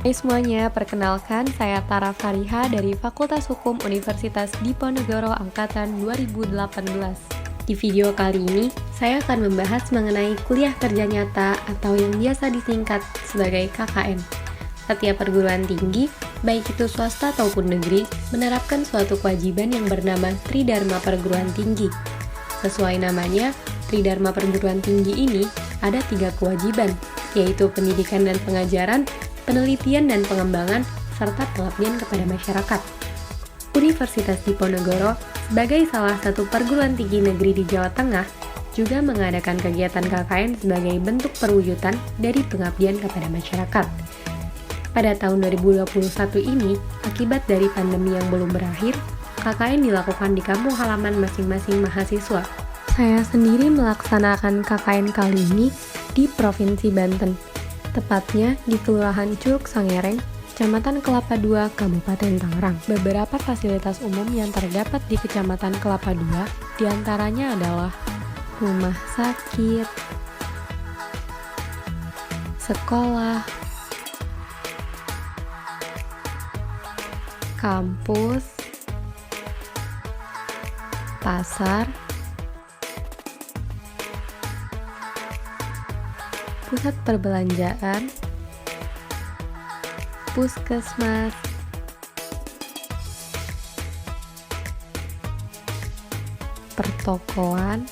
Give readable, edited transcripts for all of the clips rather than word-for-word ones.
Hai semuanya, perkenalkan saya Tara Fariha dari Fakultas Hukum Universitas Diponegoro Angkatan 2018. Di video kali ini, saya akan membahas mengenai kuliah kerja nyata atau yang biasa disingkat sebagai KKN. Setiap perguruan tinggi, baik itu swasta ataupun negeri, menerapkan suatu kewajiban yang bernama Tridharma Perguruan Tinggi. Sesuai namanya, Tridharma Perguruan Tinggi ini ada 3 kewajiban, yaitu pendidikan dan pengajaran, penelitian dan pengembangan, serta pengabdian kepada masyarakat. Universitas Diponegoro, sebagai salah satu perguruan tinggi negeri di Jawa Tengah, juga mengadakan kegiatan KKN sebagai bentuk perwujudan dari pengabdian kepada masyarakat. Pada tahun 2021 ini, akibat dari pandemi yang belum berakhir, KKN dilakukan di kampung halaman masing-masing mahasiswa. Saya sendiri melaksanakan KKN kali ini di Provinsi Banten, tepatnya di Kelurahan Curug Sangereng, Kecamatan Kelapa II, Kabupaten Tangerang. Beberapa fasilitas umum yang terdapat di Kecamatan Kelapa II diantaranya adalah rumah sakit, sekolah, kampus, pasar, pusat perbelanjaan, puskesmas, pertokoan,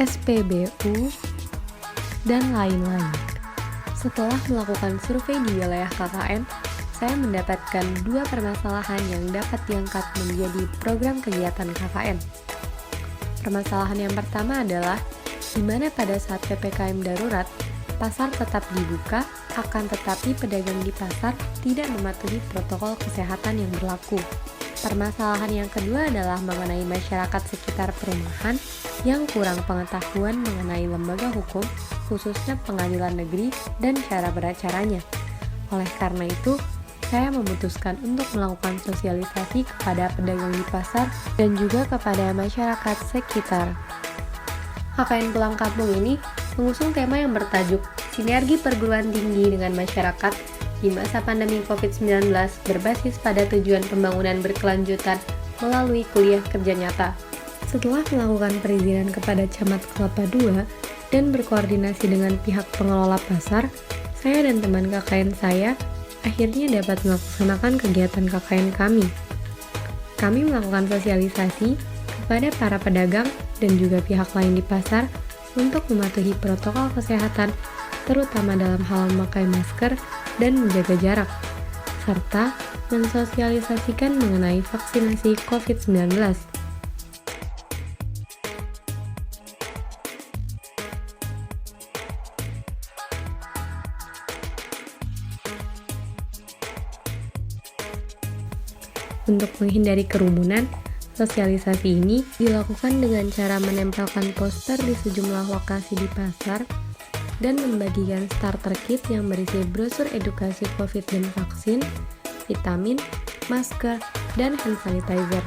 SPBU, dan lain-lain. Setelah melakukan survei di wilayah KKN, saya mendapatkan 2 permasalahan yang dapat diangkat menjadi program kegiatan KKN. Permasalahan yang pertama adalah di mana pada saat PPKM darurat, pasar tetap dibuka, akan tetapi pedagang di pasar tidak mematuhi protokol kesehatan yang berlaku. Permasalahan yang kedua adalah mengenai masyarakat sekitar perumahan yang kurang pengetahuan mengenai lembaga hukum, khususnya pengadilan negeri dan cara beracaranya. Oleh karena itu, saya memutuskan untuk melakukan sosialisasi kepada pedagang di pasar dan juga kepada masyarakat sekitar. KKN Pulang Kampung ini mengusung tema yang bertajuk Sinergi Perguruan Tinggi dengan Masyarakat di masa pandemi COVID-19 berbasis pada tujuan pembangunan berkelanjutan melalui kuliah kerja nyata. Setelah melakukan perizinan kepada Camat Kelapa II dan berkoordinasi dengan pihak pengelola pasar, saya dan teman KKN saya akhirnya dapat melaksanakan kegiatan KKN kami. Kami melakukan sosialisasi kepada para pedagang dan juga pihak lain di pasar untuk mematuhi protokol kesehatan, terutama dalam hal memakai masker dan menjaga jarak, serta mensosialisasikan mengenai vaksinasi COVID-19. Untuk menghindari kerumunan, sosialisasi ini dilakukan dengan cara menempelkan poster di sejumlah lokasi di pasar dan membagikan starter kit yang berisi brosur edukasi COVID dan vaksin, vitamin, masker, dan hand sanitizer.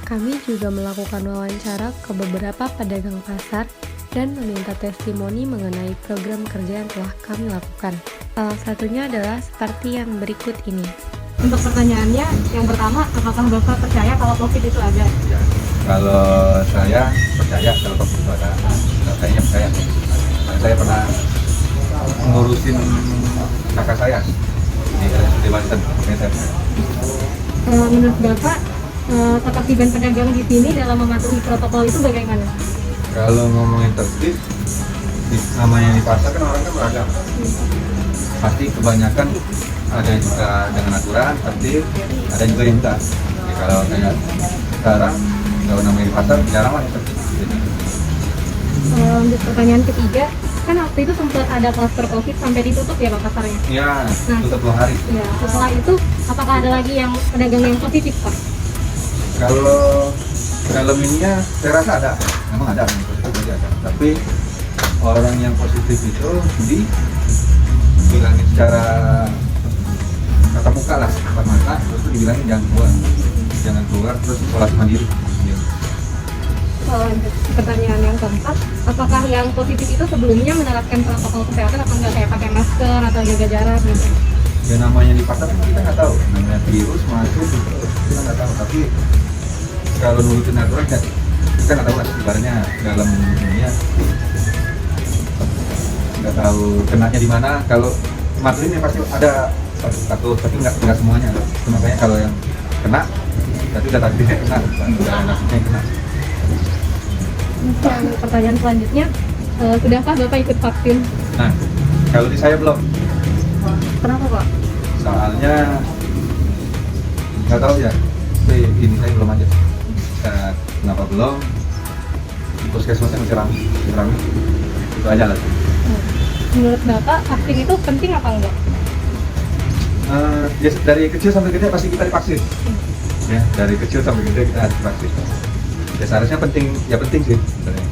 Kami juga melakukan wawancara ke beberapa pedagang pasar dan meminta testimoni mengenai program kerja yang telah kami lakukan. Salah satunya adalah seperti yang berikut ini. Untuk pertanyaannya, yang pertama, apakah Bapak percaya kalau COVID itu ada? Ya, kalau saya percaya kalau COVID itu ada. Kayaknya percaya. Saya pernah ngurusin kakak saya di Banten. Menurut Bapak, ketertiban pedagang di sini dalam mematuhi protokol itu bagaimana? Kalau ngomongin tertib, namanya di pasar kan orang kan beragam. Pasti kebanyakan ada yang suka dengan aturan, tertib, ada juga yang enggak. Ya, kalau kayak sekarang kalau namanya di pasar jarang lah seperti itu. Lanjut pertanyaan ketiga, kan waktu itu sempat ada klaster COVID sampai ditutup ya Pak pasarnya. Iya, Nah, tutup 2 hari. Ya, setelah itu apakah ada lagi yang pedagang yang positif Pak? Kalau minyak saya rasa ada, memang ada yang positif ada. Tapi orang yang positif itu dibilangin secara tatap muka lah, depan mata, terus itu dibilangin jangan keluar, terus isolasi mandiri. Ya. Lanjut pertanyaan yang keempat, apakah yang positif itu sebelumnya menerapkan protokol kesehatan atau enggak kayak pakai masker atau jaga jarak gitu? Ya namanya di pasar kan kita nggak tahu, namanya virus masuk gitu, kita nggak tahu. Tapi kalau nurutin aturan kan kita nggak tahu lah, ibaratnya dalam dunia nggak tahu kenanya di mana. Kalau materinya pasti ada satu, tapi nggak semuanya. Itu makanya kalau yang kena, berarti udah takdirnya kena, udah nasibnya yang kena. Dan pertanyaan selanjutnya, sudahkah Bapak ikut vaksin? Nah, kalau di saya belum, Kenapa Pak? soalnya nggak tahu ya. Tapi ini saya belum aja. Kenapa belum? Puskesmasnya masih ramai. Itu aja lah. Menurut Bapak, vaksin itu penting apa enggak? Ya, dari kecil sampai gede pasti kita divaksin. Ya, dari kecil sampai gede kita harus divaksin. Ya seharusnya penting sih sebenarnya.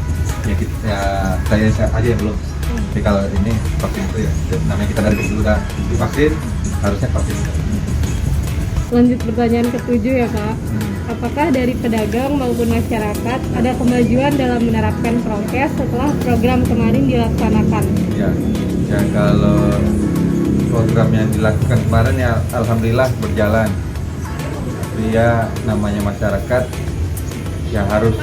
Ya saya aja yang belum. Tapi kalau ini vaksin itu ya, namanya kita dari kecil udah divaksin, harusnya vaksin. Lanjut pertanyaan ketujuh ya Pak. Apakah dari pedagang maupun masyarakat ada kemajuan dalam menerapkan prokes setelah program kemarin dilaksanakan? Ya kalau program yang dilakukan kemarin ya alhamdulillah berjalan. Tapi ya namanya masyarakat yang harus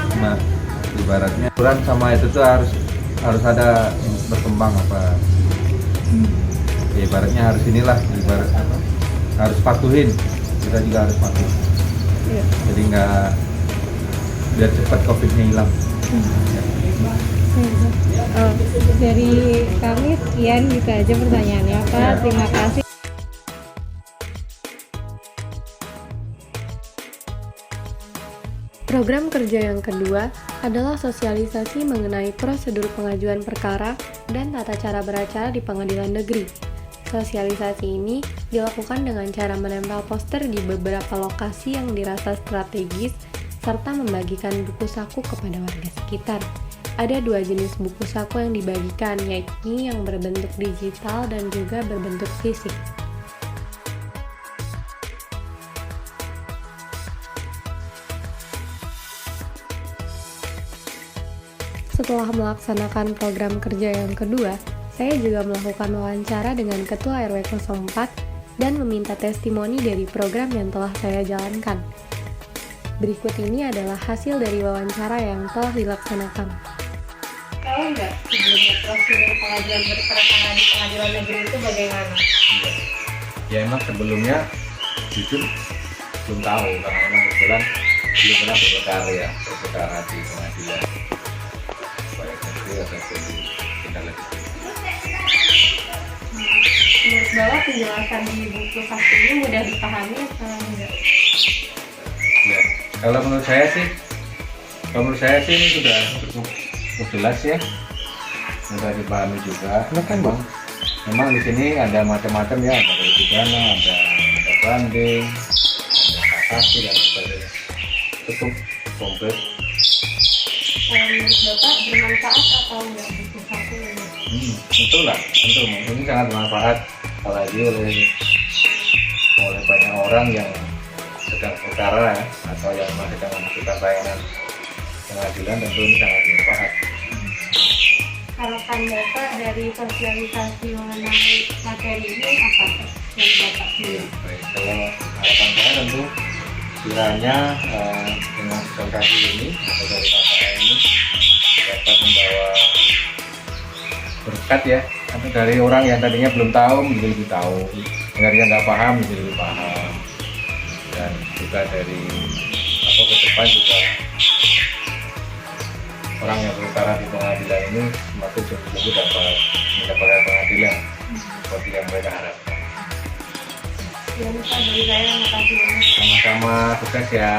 ibaratnya aturan sama itu tuh harus ada yang berkembang apa. Ya, ibaratnya harus inilah ibarat apa? Harus patuhin. Kita juga harus patuh. Iya. Jadi nggak biar cepat COVID-nya hilang. Ya. Dari kami sekian gitu aja pertanyaannya Pak. Ya. Terima kasih. Program kerja yang kedua adalah sosialisasi mengenai prosedur pengajuan perkara dan tata cara beracara di pengadilan negeri. Sosialisasi ini dilakukan dengan cara menempel poster di beberapa lokasi yang dirasa strategis serta membagikan buku saku kepada warga sekitar. Ada 2 jenis buku saku yang dibagikan, yaitu yang berbentuk digital dan juga berbentuk fisik. Setelah melaksanakan program kerja yang kedua, saya juga melakukan wawancara dengan Ketua RW 04 dan meminta testimoni dari program yang telah saya jalankan. Berikut ini adalah hasil dari wawancara yang telah dilaksanakan. Tahu nggak sebelumnya prosedur pengajuan perkara di pengadilan negeri itu bagaimana? Ya emang sebelumnya jujur belum tahu karena memang kebetulan belum pernah berperkara di pengadilan baik negeri ataupun di tingkat legislatif. Menurut Bapak penjelasan di buku saku ini mudah dipahami atau enggak? Ya, kalau menurut saya sih ini sudah cukup jelas ya, sudah dipahami juga. Memang di sini ada macam-macam ya, ada dari pidana, ada banding, ada kasasi dan sebagainya. Cukup komplit. Menurut Bapak bermanfaat atau enggak buku saku ini? Tentu ini sangat bermanfaat apalagi oleh banyak orang yang sedang perkara ya, atau yang sedang membutuhkan layanan pengadilan, tentu ini sangat bermanfaat. Harapan Bapak dari sosialisasi mengenai materi ini apa yang Bapak pilih? Baik, kalau harapan saya tentu kiranya dengan sosialisasi ini atau dari KKN ini dapat membawa berkat ya, atau dari orang yang tadinya belum tahu menjadi lebih tahu, dari yang nggak paham menjadi lebih paham, dan juga dari ke depan juga orang yang berperkara di pengadilan ini semakin sungguh-sungguh dapat mendapatkan pengadilan seperti yang mereka harapkan. Ya, Pak, dari saya makasih banyak. Sama-sama, sukses ya.